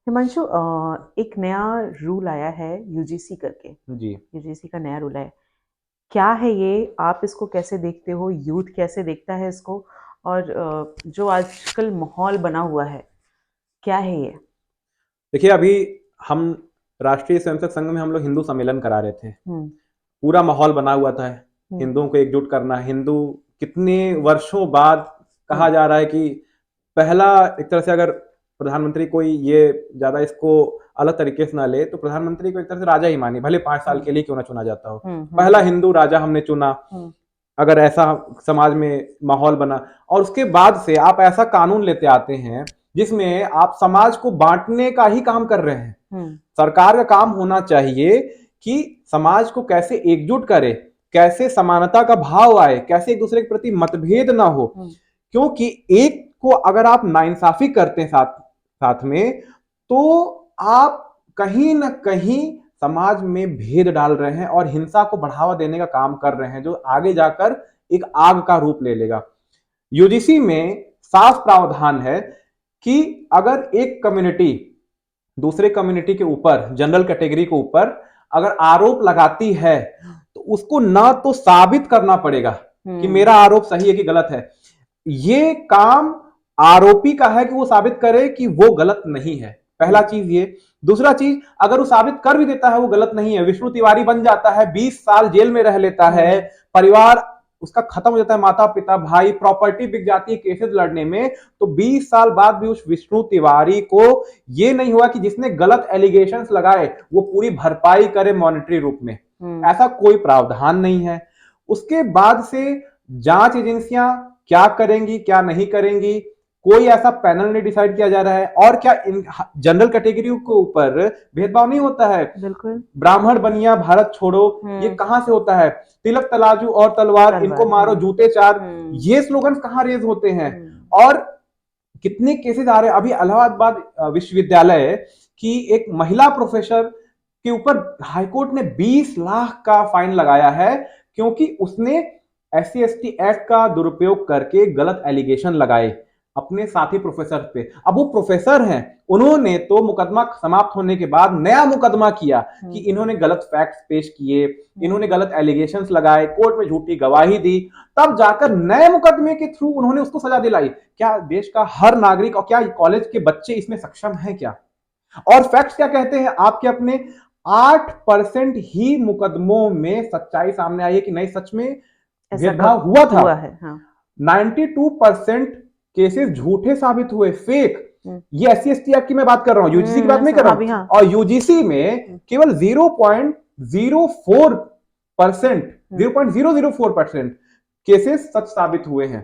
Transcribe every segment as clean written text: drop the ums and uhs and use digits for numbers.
हिमांशु, एक नया रूल आया है यूजीसी करके। जी। यूजीसी का नया रूल है। क्या है ये? आप इसको कैसे देखते हो? यूथ कैसे देखता है इसको? और जो आजकल माहौल बना हुआ है, क्या है ये? देखिए, अभी हम राष्ट्रीय स्वयंसेवक संघ में हम लोग हिंदू सम्मेलन करा रहे थे। हम्म। पूरा माहौल बना हुआ था, हम्म। हिंदुओं को एकजुट करना। हिंदू कितने वर्षों बाद कहा हम्म। जा रहा है कि पहला, एक तरह से अगर प्रधानमंत्री कोई ये ज्यादा इसको अलग तरीके से ना ले तो प्रधानमंत्री को एक तरह से राजा ही मानी, भले 5 साल हम्म। के लिए क्यों ना चुना जाता हो। हम्म। पहला हिंदू राजा हमने चुना। हम्म। अगर ऐसा समाज में माहौल बना और उसके बाद से आप ऐसा कानून लेते आते हैं जिसमें आप समाज को बांटने का ही काम कर रहे हैं। हम्म। सरकार का काम होना चाहिए कि समाज को कैसे एकजुट करे, कैसे समानता का भाव आए, कैसे एक दूसरे के प्रति मतभेद ना हो। हम्म। क्योंकि एक को अगर आप नाइंसाफी करते हैं साथ साथ में, तो आप कहीं ना कहीं समाज में भेद डाल रहे हैं और हिंसा को बढ़ावा देने का काम कर रहे हैं, जो आगे जाकर एक आग का रूप ले लेगा। यूजीसी में साफ प्रावधान है कि अगर एक कम्युनिटी दूसरे कम्युनिटी के ऊपर, जनरल कैटेगरी के ऊपर अगर आरोप लगाती है तो उसको ना तो साबित करना पड़ेगा कि हम्म। मेरा आरोप सही है कि गलत है। ये काम आरोपी का है कि वो साबित करे कि वो गलत नहीं है। पहला हम्म। चीज ये। दूसरा चीज, अगर वो साबित कर भी देता है वो गलत नहीं है, विष्णु तिवारी बन जाता है, 20 साल जेल में रह लेता है, हम्म। परिवार उसका खत्म हो जाता है, माता पिता भाई, प्रॉपर्टी बिक जाती है केसेस लड़ने में, तो 20 साल बाद भी उस विष्णु तिवारी को ये नहीं हुआ कि जिसने गलत एलिगेशंस लगाए वो पूरी भरपाई करे मॉनेटरी रूप में। हम्म। ऐसा कोई प्रावधान नहीं है। उसके बाद से जांच एजेंसियां क्या करेंगी क्या नहीं करेंगी, कोई ऐसा पैनल नहीं डिसाइड किया जा रहा है। और क्या इन जनरल कैटेगरी के ऊपर भेदभाव नहीं होता है? बिल्कुल। ब्राह्मण बनिया भारत छोड़ो, ये हम्म। कहां से होता है? तिलक तलाजू और तलवार, इनको तलवार। मारो जूते चार, हम्म। ये स्लोगन कहां रेज होते हैं? हम्म। और कितने केसेस आ रहे हैं। अभी इलाहाबाद विश्वविद्यालय की एक महिला प्रोफेसर के ऊपर हाईकोर्ट ने 20 लाख का फाइन लगाया है, क्योंकि उसने SC ST एक्ट का दुरुपयोग करके गलत एलिगेशन लगाए अपने साथी प्रोफेसर पे। अब वो प्रोफेसर हैं, उन्होंने तो मुकदमा समाप्त होने के बाद नया मुकदमा किया कि इन्होंने गलत फैक्ट्स पेश किए, इन्होंने गलत एलिगेशंस लगाए, कोर्ट में झूठी गवाही दी, तब जाकर नए मुकदमे के थ्रू उन्होंने उसको सजा दिलाई। क्या देश का हर नागरिक और क्या कॉलेज के बच्चे इसमें सक्षम है क्या? और फैक्ट्स क्या कहते हैं आपके अपने? 8% ही मुकदमों में सच्चाई सामने आई है कि नहीं सच में ऐसा भेदभाव हुआ था। हुआ है, हाँ। 92% केसेस झूठे साबित हुए, फेक। हम्म। ये SC ST एक्ट की मैं बात कर रहा हूं, यूजीसी की बात नहीं कर रहा हाँ भी, हूं। हाँ। और यूजीसी में हम्म। केवल 0.04% हम्म। 0.004% केसेस सच साबित हुए हैं।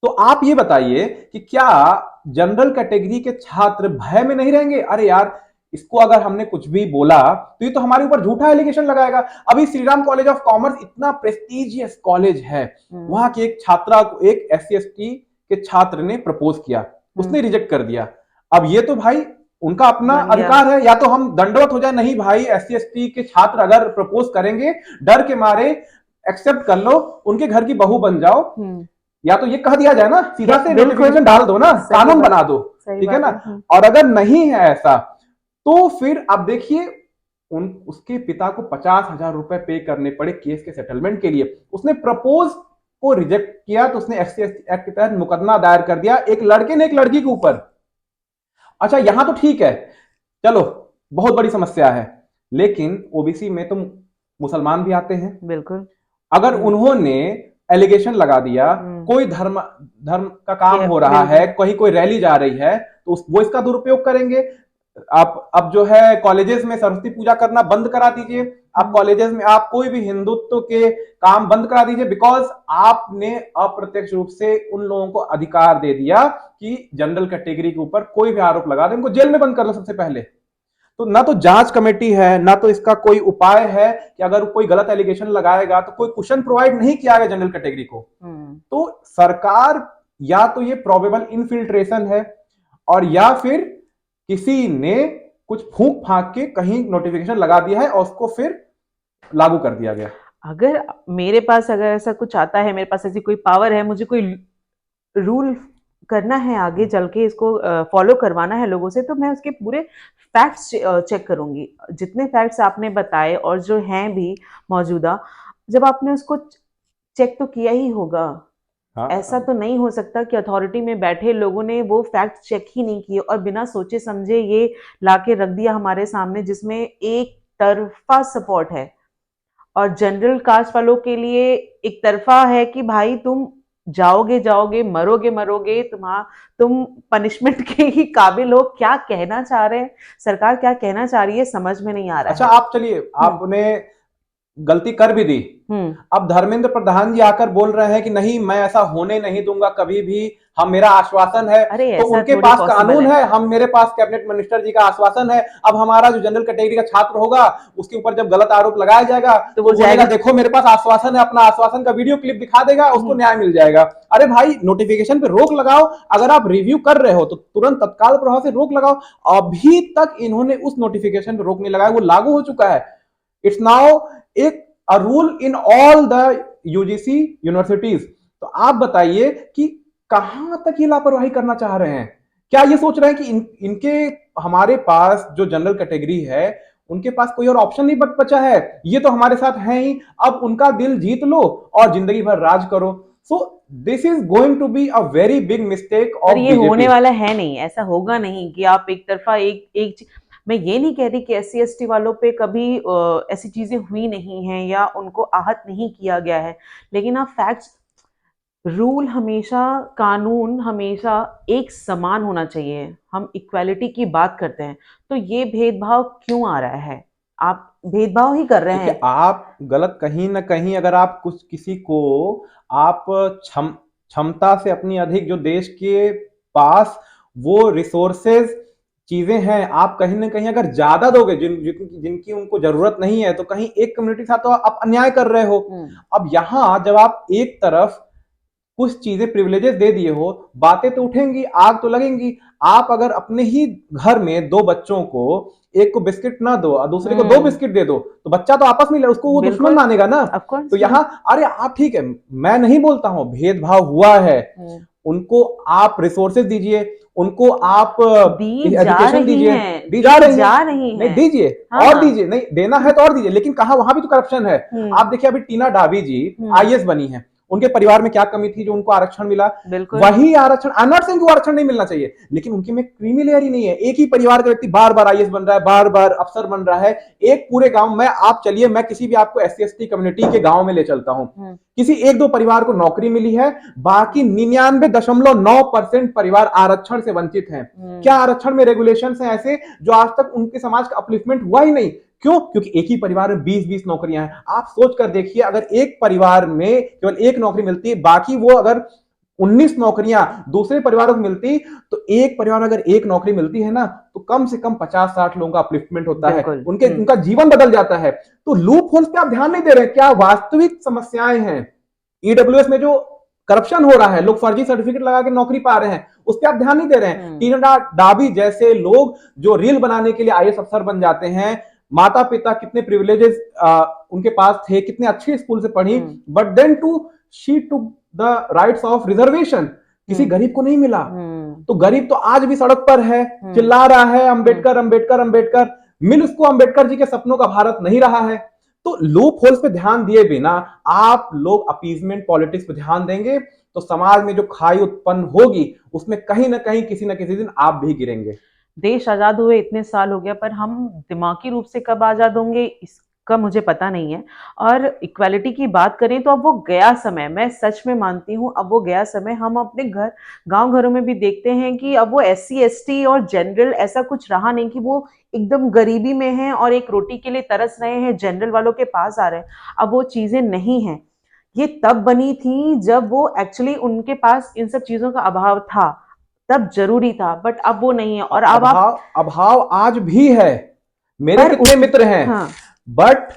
तो आप ये बताइए कि क्या जनरल कैटेगरी के छात्र भय में नहीं रहेंगे? अरे यार, इसको अगर हमने कुछ भी बोला तो ये तो हमारे ऊपर झूठा एलिगेशन लगाएगा। अभी Shri Ram college of commerce इतना प्रेस्टिजियस कॉलेज है, हम्म। वहां की एक छात्रा को एक SC ST के छात्र ने प्रपोज किया, उसने रिजेक्ट कर दिया। अब ये तो भाई उनका अपना बन गया। अधिकार है, या तो हम दंडवत हो जाए, नहीं भाई SC ST के छात्र अगर प्रपोज करेंगे डर के मारे एक्सेप्ट कर लो, उनके घर की बहू बन जाओ, हम्म। या तो ये कह दिया जाए ना, सीधा से बिल्कुल। नोटिफिकेशन डाल दो ना, सही कानून बात बना है। दो। सही ठीक है बात ना? है। और अगर नहीं है ऐसा तो फिर अब देखिए, उसके पिता को 50,000 रुपए पे करने पड़े केस के सेटलमेंट के लिए। उसने प्रपोज को रिजेक्ट किया तो उसने SC ST एक्ट के तहत मुकदमा दायर कर दिया एक लड़के ने एक लड़की के ऊपर। अच्छा, यहां तो ठीक है, चलो, बहुत बड़ी समस्या है, लेकिन ओबीसी में तो मुसलमान भी आते हैं। बिल्कुल। अगर उन्होंने एलिगेशन लगा दिया, हम्म। कोई धर्म धर्म का काम हो रहा है, बिल्कुल। कहीं कोई रैली जा रही है, तो वो इसका दुरुपयोग करेंगे। आप अब जो है कॉलेजेस में सरस्वती पूजा करना बंद करा दीजिए। आप कॉलेजेस में आप कोई भी हिंदुत्व के काम बंद करा दीजिए, बिकॉज आपने अप्रत्यक्ष रूप से उन लोगों को अधिकार दे दिया कि जनरल कैटेगरी के ऊपर कोई भी आरोप लगा दे, उनको जेल में बंद कर लो सबसे पहले। तो ना तो जांच कमेटी है, ना तो इसका कोई उपाय है कि अगर कोई गलत एलिगेशन लगाएगा तो कोई क्वेश्चन प्रोवाइड नहीं किया गया जनरल कैटेगरी को। हम्म। तो सरकार, या तो ये प्रोबेबल इनफिल्ट्रेशन है, और या फिर किसी ने कुछ फूंक फांक के कहीं नोटिफिकेशन लगा दिया है और उसको फिर लागू कर दिया गया। अगर मेरे पास अगर ऐसा कुछ आता है, मेरे पास ऐसी कोई पावर है, मुझे कोई रूल करना है, आगे चल के इसको फॉलो करवाना है लोगों से, तो मैं उसके पूरे फैक्ट्स चेक करूंगी। जितने फैक्ट्स आपने बताए और जो हैं भी मौजूदा, जब आपने उसको चेक तो किया ही होगा। ऐसा हाँ। तो नहीं हो सकता कि अथॉरिटी में बैठे लोगों ने वो फैक्ट चेक ही नहीं किए और बिना सोचे समझे ये लाके रख दिया हमारे सामने, जिसमें एक तरफा सपोर्ट है। और जनरल कास्ट वालों के लिए एक तरफा है कि भाई तुम जाओगे जाओगे, मरोगे मरोगे, तुम पनिशमेंट के ही काबिल हो। क्या कहना चाह रहे हैं सरकार, क्या कहना चाह रही है, समझ में नहीं आ रहा अच्छा, है। आप चलिए, हम्म। आपने गलती कर भी दी। हम्म। अब धर्मेंद्र प्रधान जी आकर बोल रहे हैं कि नहीं, मैं ऐसा होने नहीं दूंगा कभी भी, हम, मेरा आश्वासन है। अरे तो ऐसा उनके थोड़ी पास पॉसिबल कानून है। है, हम, मेरे पास कैबिनेट मिनिस्टर जी का आश्वासन है। अब हमारा जो जनरल कैटेगरी का छात्र होगा, उसके ऊपर जब गलत आरोप लगाया जाएगा तो तो वो बोलेगा जाएगा। देखो मेरे पास आश्वासन है, अपना आश्वासन का वीडियो क्लिप दिखा देगा, उसको हम्म। न्याय मिल जाएगा। अरे भाई, नोटिफिकेशन पे रोक लगाओ। अगर आप रिव्यू कर रहे हो तो तुरंत तत्काल प्रभाव से रोक लगाओ। अभी तक इन्होंने उस नोटिफिकेशन पे रोक नहीं लगाया, वो लागू हो चुका है। इट्स नाउ एक a rule in all the UGC universities. तो आप बताइए कि कहां तक ये लापरवाही करना चाह रहे हैं? क्या ये सोच रहे हैं कि इनके, हमारे पास जो जनरल कैटेगरी है, उनके पास कोई और ऑप्शन नहीं बचा है? ये तो हमारे साथ है ही, अब उनका दिल जीत लो और जिंदगी भर राज करो। So this is going to be a very big mistake पर ऑफ ये होने बीजेपी। वाला है नहीं, ऐसा होगा नहीं कि आप एक तरफा एक एक मैं ये नहीं कह रही कि SC ST वालों पे कभी ऐसी चीजें हुई नहीं हैं या उनको आहत नहीं किया गया है, लेकिन आप फैक्ट्स, रूल हमेशा, कानून हमेशा एक समान होना चाहिए। हम इक्वालिटी की बात करते हैं, तो ये भेदभाव क्यों आ रहा है? आप भेदभाव ही कर रहे देखिए, हैं। आप गलत कहीं ना कहीं, अगर आप कुछ किसी को, आप क्षमता से अपनी अधिक जो देश के पास वो रिसोर्सेज, चीजें हैं, आप कहीं ना कहीं अगर ज्यादा दोगे जिनकी उनको जरूरत नहीं है, तो कहीं एक कम्युनिटी के साथ तो आप अन्याय कर रहे हो। हम्म। अब यहां जब आप एक तरफ कुछ चीजें, प्रिविलेजेस दे दिए हो, बातें तो उठेंगी, आग तो लगेंगी। आप अगर अपने ही घर में दो बच्चों को, एक को बिस्किट ना दो और दूसरे को दो हम्म। बिस्किट दे दो, तो बच्चा तो आपस में उसको वो दुश्मन बिल्कुल। मानेगा ना। Of course. तो यहाँ, अरे आप, ठीक है, मैं नहीं बोलता हूं भेदभाव हुआ है, हम्म। उनको आप रिसोर्सेज दीजिए, उनको आप दी जा एजुकेशन रही दीजिए। हैं, दी जा दी रही है, जा रही नहीं हैं। दीजिए, और हाँ। दीजिए, नहीं देना है तो और दीजिए, लेकिन कहा वहां भी तो करप्शन है। हम्म। आप देखिए, अभी टीना डाबी जी हम्म। आईएएस बनी है, उनके परिवार में क्या कमी थी जो उनको आरक्षण मिला? बिल्कुल। वही आरक्षण, आई एम नॉट सेइंग आरक्षण नहीं मिलना चाहिए, लेकिन उनके में क्रीमी लेयर ही नहीं है। एक ही परिवार का व्यक्ति बार बार आईएएस बन रहा है, बार बार अफसर बन रहा है। एक पूरे गांव में, आप चलिए, मैं किसी भी आपको SC ST कम्युनिटी के गांव में ले चलता हूं, हम्म। किसी एक दो परिवार को नौकरी मिली है, बाकी 99.9% परिवार आरक्षण से वंचित हैं। हम्म। क्या आरक्षण में रेगुलेशन है ऐसे जो आज तक उनके समाज का अपलिफ्टमेंट हुआ ही नहीं? क्यों? क्योंकि एक ही परिवार में 20-20 नौकरियां हैं। आप सोच कर देखिए, अगर एक परिवार में केवल एक नौकरी मिलती है, बाकी वो अगर 19 नौकरियां दूसरे परिवारों को मिलती, तो एक परिवार में अगर एक नौकरी मिलती है ना, तो कम से कम 50-60 लोगों का अपलिफ्टमेंट होता है, बिल्कुल। उनका जीवन बदल जाता है। तो लूप होल्स पे आप ध्यान नहीं दे रहे, क्या वास्तविक समस्याएं हैं? ईडब्ल्यूएस में जो करप्शन हो रहा है, लोग फर्जी सर्टिफिकेट लगा के नौकरी पा रहे हैं, उस पर आप ध्यान नहीं दे रहे हैं। हम्म। टीना डाबी जैसे लोग जो रील बनाने के लिए आईएएस अफसर बन जाते हैं, माता पिता कितने प्रिविलेजेस उनके पास थे, कितने अच्छे स्कूल से पढ़ी, hmm. But then to she to the rights of reservation, किसी हम्म। गरीब को नहीं मिला। हम्म। तो गरीब तो आज भी सड़क पर है, हम्म। चिल्ला रहा है हम्म। अंबेडकर अंबेडकर अंबेडकर। मिल उसको अंबेडकर जी के सपनों का भारत नहीं रहा है। तो लूप होल्स पे ध्यान दिए बिना आप लोग अपीजमेंट पॉलिटिक्स पे ध्यान देंगे, तो समाज में जो खाई उत्पन्न होगी, उसमें कहीं ना कहीं किसी ना किसी दिन आप भी गिरेंगे। देश आजाद हुए इतने साल हो गया, पर हम दिमागी रूप से कब आजाद होंगे इसका मुझे पता नहीं है। और इक्वालिटी की बात करें तो अब वो गया समय, मैं सच में मानती हूँ, अब वो गया समय। हम अपने गांव घरों में भी देखते हैं कि अब वो SC ST और जनरल ऐसा कुछ रहा नहीं कि वो एकदम गरीबी में हैं और एक रोटी के लिए तरस रहे हैं, जनरल वालों के पास आ रहे हैं। अब वो चीजें नहीं हैं। ये तब बनी थी जब वो एक्चुअली उनके पास इन सब चीजों का अभाव था, तब जरूरी था, बट अब वो नहीं है। और अब आप, अभाव, अभाव आज भी है। मेरे पर कितने उस, मित्र हैं, हाँ, बट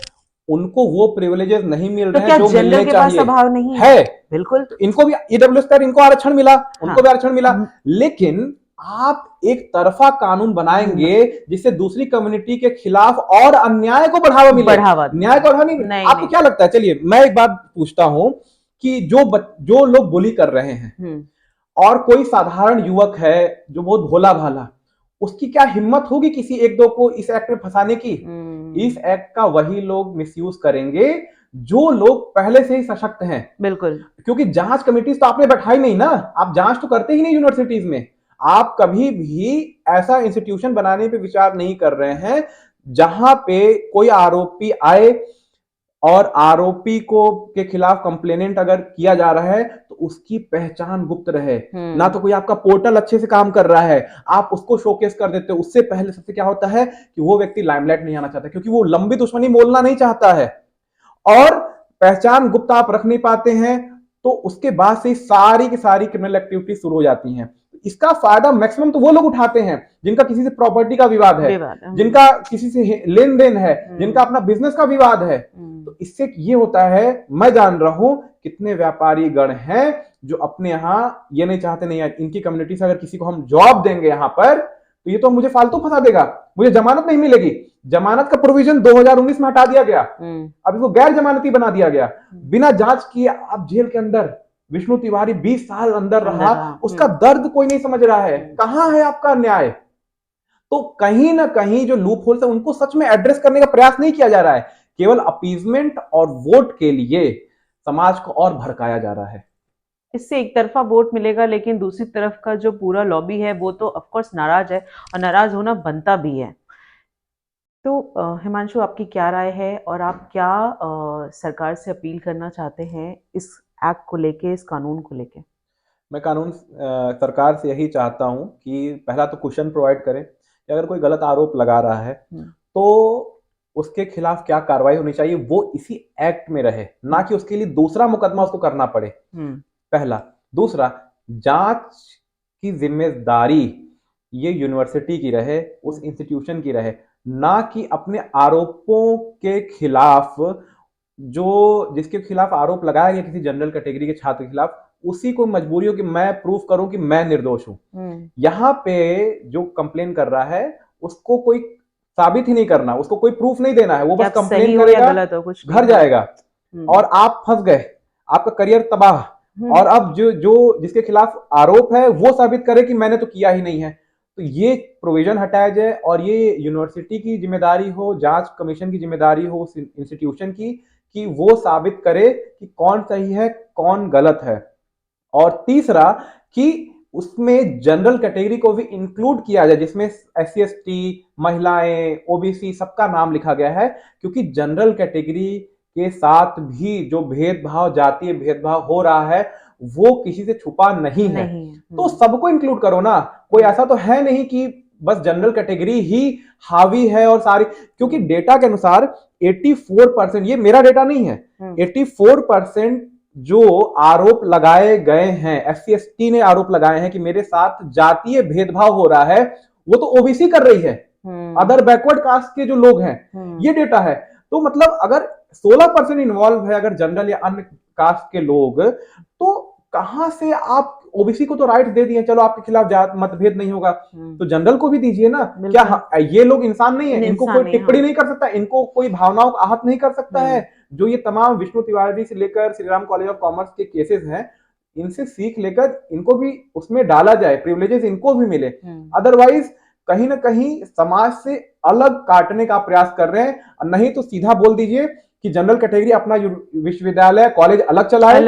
उनको वो प्रिविलेजेस नहीं मिल तो रहे हैं क्या जो जनरल मिलने के पास चाहिए। अभाव नहीं है? है, बिल्कुल। तो इनको भी ईडब्ल्यूएस का, इनको आरक्षण मिला, हाँ। उनको भी आरक्षण मिला। म- लेकिन आप एक तरफा कानून म- बनाएंगे जिससे दूसरी कम्युनिटी के खिलाफ और अन्याय को बढ़ावा मिले, बढ़ावा न्याय को बढ़ावा नहीं मिले। नहीं आपको नहीं। क्या लगता है, चलिए मैं एक बात पूछता हूं कि जो लोग बुली कर रहे हैं, हम्म। और कोई साधारण युवक है जो बहुत भोला भाला, उसकी क्या हिम्मत होगी किसी एक दो को इस एक्ट में फंसाने की। इस एक्ट का वही लोग मिसयूज करेंगे जो लोग पहले से ही सशक्त हैं। बिल्कुल। क्योंकि जांच कमेटी तो आपने बैठाई नहीं ना, आप जांच तो करते ही नहीं यूनिवर्सिटीज में। आप कभी भी ऐसा इंस्टीट्यूशन बनाने पे विचार नहीं कर रहे हैं जहां पे कोई आरोपी आए और आरोपी को के खिलाफ कंप्लेनेंट अगर किया जा रहा है तो उसकी पहचान गुप्त रहे। ना तो कोई आपका पोर्टल अच्छे से काम कर रहा है, आप उसको शोकेस कर देते हो। उससे पहले सबसे क्या होता है कि वो व्यक्ति लाइमलाइट नहीं आना चाहता, क्योंकि वो लंबी दुश्मनी मोलना नहीं चाहता है। और पहचान गुप्त आप रख नहीं पाते हैं तो उसके बाद से सारी की सारी क्रिमिनल एक्टिविटी शुरू हो जाती हैं। इसका फायदा मैक्सिमम तो वो लोग उठाते हैं जिनका किसी से प्रॉपर्टी का विवाद है, जिनका किसी से लेन देन है, जिनका अपना बिजनेस का विवाद है। तो इससे ये होता है, मैं जान रहा हूं कितने व्यापारी गण हैं जो अपने यहां ये नहीं चाहते, नहीं है इनकी कम्युनिटी से अगर किसी को हम जॉब देंगे यहां पर तो ये तो मुझे फालतू फंसा देगा, मुझे जमानत नहीं मिलेगी। जमानत का प्रोविजन 2019 में हटा दिया गया, अब इसको गैर जमानती बना दिया गया। बिना जांच किए अब जेल के अंदर विष्णु तिवारी 20 साल अंदर रहा, उसका दर्द कोई नहीं समझ रहा है। कहां है आपका न्याय? तो कहीं ना कहीं जो लूप होल्स है उनको सच में एड्रेस करने का प्रयास नहीं किया जा रहा है, केवल अपीजमेंट और वोट के लिए समाज को और भड़काया जा रहा है। इससे एक तरफा वोट मिलेगा, लेकिन दूसरी तरफ का जो पूरा लॉबी है वो तो ऑफ कोर्स नाराज है, और नाराज होना बनता भी है। तो हिमांशु, आपकी क्या राय है, और आप क्या सरकार से अपील करना चाहते हैं इस एक्ट को लेके, इस कानून को लेके? मैं कानून सरकार से यही चाहता हूं कि पहला तो क्वेश्चन प्रोवाइड करें कि अगर कोई गलत आरोप लगा रहा है तो उसके खिलाफ क्या कार्रवाई होनी चाहिए, वो इसी एक्ट में रहे, ना कि उसके लिए दूसरा मुकदमा उसको करना पड़े, पहला। दूसरा, जांच की जिम्मेदारी ये यूनिवर्सिटी की रहे, उस इंस्टीट्यूशन की रहे, ना कि अपने आरोपों के खिलाफ, जो जिसके खिलाफ आरोप लगाया गया किसी जनरल कैटेगरी के छात्र के खिलाफ, उसी को मजबूरी हो कि मैं प्रूफ करूं कि मैं निर्दोष हूं। यहां पे जो कंप्लेन कर रहा है उसको कोई साबित ही नहीं करना, उसको कोई प्रूफ नहीं देना है, वो बस कंप्लेन करेगा, घर जाएगा और आप फंस गए, आपका करियर तबाह। और अब जो जिसके खिलाफ आरोप है वो साबित करे कि मैंने तो किया ही नहीं है। तो ये प्रोविजन हटाया जाए और ये यूनिवर्सिटी की जिम्मेदारी हो, जांच कमीशन की जिम्मेदारी हो उस इंस्टीट्यूशन की, कि वो साबित करे कि कौन सही है कौन गलत है। और तीसरा, कि उसमें जनरल कैटेगरी को भी इंक्लूड किया जाए, जिसमें SC ST, महिलाएं, OBC सबका नाम लिखा गया है, क्योंकि जनरल कैटेगरी के साथ भी जो भेदभाव, जातीय भेदभाव हो रहा है वो किसी से छुपा नहीं है। तो सबको इंक्लूड करो ना, कोई ऐसा तो है नहीं कि बस जनरल कैटेगरी ही हावी है और सारी, क्योंकि डेटा के अनुसार 84%, ये मेरा डेटा नहीं है, 84% जो आरोप लगाए गए हैं, SC ST ने आरोप लगाए हैं कि मेरे साथ जातीय भेदभाव हो रहा है, वो तो OBC कर रही है, अदर बैकवर्ड कास्ट के जो लोग हैं, ये डेटा है। तो मतलब अगर 16% इन्वॉल्व है अगर जनरल या अन्य कास्ट के लोग, तो कहां से आप OBC को तो राइट दे दिए, चलो आपके खिलाफ जात मतभेद नहीं होगा, तो जनरल को भी दीजिए ना। क्या ये लोग इंसान नहीं है? इनको कोई टिप्पणी नहीं कर सकता, इनको कोई भावनाओं का आहत नहीं कर सकता है? जो ये तमाम विष्णु तिवारी से लेकर Shri Ram college of commerce के केसेस हैं, इनसे सीख लेकर इनको भी उसमें डाला जाए, प्रिविलेजेस इनको भी मिले। अदरवाइज कहीं ना कहीं समाज से अलग काटने का प्रयास कर रहे हैं। नहीं तो सीधा बोल दीजिए कि जनरल कैटेगरी अपना विश्वविद्यालय कॉलेज अलग चलाए,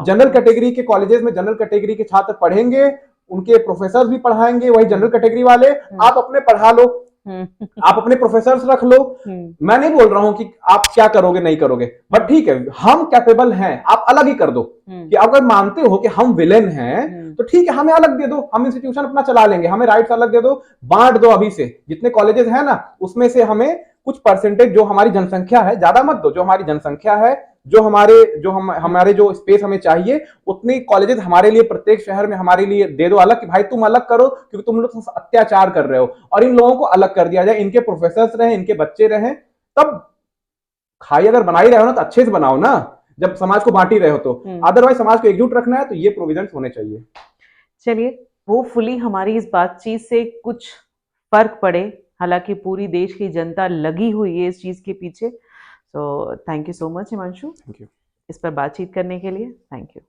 जनरल कैटेगरी के कॉलेजेस में जनरल कैटेगरी के छात्र पढ़ेंगे, उनके प्रोफेसर भी पढ़ाएंगे वही जनरल कैटेगरी वाले, आप अपने पढ़ा लो, आप अपने प्रोफेसर रख लो। मैं नहीं बोल रहा हूं कि आप क्या करोगे नहीं करोगे, बट ठीक है, हम कैपेबल हैं, आप अलग ही कर दो। कि अगर मानते हो कि हम विलेन हैं तो ठीक है, हमें अलग दे दो, हम इंस्टीट्यूशन अपना चला लेंगे, हमें राइट्स अलग दे दो, बांट दो। अभी से जितने कॉलेजेस हैं ना, उसमें से हमें कुछ परसेंटेज, जो हमारी जनसंख्या है, ज्यादा मत दो, जो हमारी जनसंख्या है, जो हमारे जो स्पेस हमें चाहिए, उतनी कॉलेजेस हमारे लिए प्रत्येक शहर में हमारे लिए दे दो अलग, कि भाई तुम अलग करो क्योंकि तुम लोग अत्याचार कर रहे हो, और इन लोगों को अलग कर दिया जाए, इनके प्रोफेसर रहे, इनके बच्चे रहे। तब खाई अगर बना ही रहे हो ना तो अच्छे से बनाओ ना, जब समाज को बांट ही रहे हो तो। अदरवाइज समाज को एकजुट रखना है तो ये प्रोविजन होने चाहिए। चलिए, होपफुली हमारी इस बातचीत से कुछ फर्क पड़े, हालांकि पूरी देश की जनता लगी हुई है इस चीज के पीछे। So thank you so much Himanshu, thank you इस पर बातचीत करने के लिए। Thank you.